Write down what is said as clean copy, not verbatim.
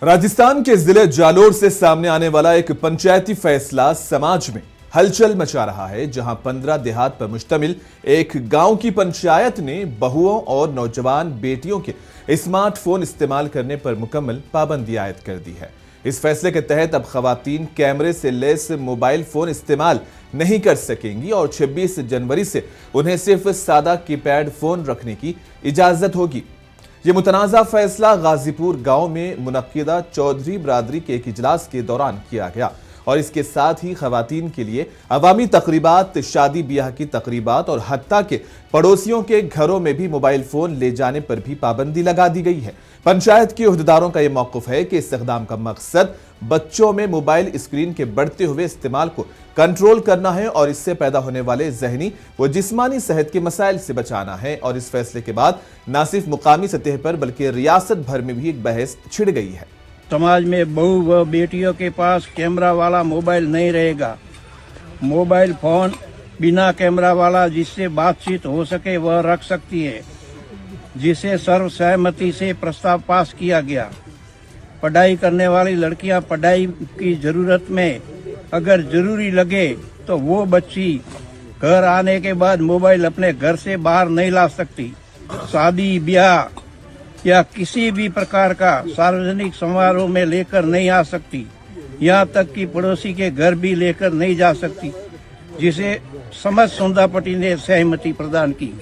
राजस्थान के जिले जालोर से सामने आने वाला एक पंचायती फैसला समाज में हलचल मचा रहा है, जहां 15 देहात पर मुश्तमिल एक गांव की पंचायत ने बहुओं और नौजवान बेटियों के स्मार्टफोन इस्तेमाल करने पर मुकम्मल पाबंदी आयद कर दी है। इस फैसले के तहत अब खवातीन कैमरे से लैस मोबाइल फोन इस्तेमाल नहीं कर सकेंगी और 26 जनवरी से उन्हें सिर्फ सादा कीपैड फोन रखने की इजाजत होगी। ये मुतनाज़ा फैसला गाजीपुर गांव में मुनक्किदा चौधरी बरादरी के एक इजलास के दौरान किया गया और इसके साथ ही खवातीन के लिए अवामी तकरीबात, शादी ब्याह की तकरीबात और हत्ता के पड़ोसियों के घरों में भी मोबाइल फोन ले जाने पर भी पाबंदी लगा दी गई है। पंचायत के उहदेदारों का यह मौक़िफ़ है कि इस इक़दाम का मकसद बच्चों में मोबाइल स्क्रीन के बढ़ते हुए इस्तेमाल को कंट्रोल करना है और इससे पैदा होने वाले जहनी व जिस्मानी सेहत के मसाइल से बचाना है। और इस फैसले के बाद न सिर्फ मुकामी सतह पर बल्कि रियासत भर में भी एक बहस छिड़ गई है। समाज में बहू व बेटियों के पास कैमरा वाला मोबाइल नहीं रहेगा। मोबाइल फोन बिना कैमरा वाला जिससे बातचीत हो सके वह रख सकती है, जिसे सर्वसहमति से प्रस्ताव पास किया गया। पढ़ाई करने वाली लड़कियां पढ़ाई की जरूरत में अगर जरूरी लगे तो वो बच्ची घर आने के बाद मोबाइल अपने घर से बाहर नहीं ला सकती। शादी ब्याह या किसी भी प्रकार का सार्वजनिक समारोह में लेकर नहीं आ सकती, यहाँ तक कि पड़ोसी के घर भी लेकर नहीं जा सकती, जिसे समझ सुंदापटी ने सहमति प्रदान की।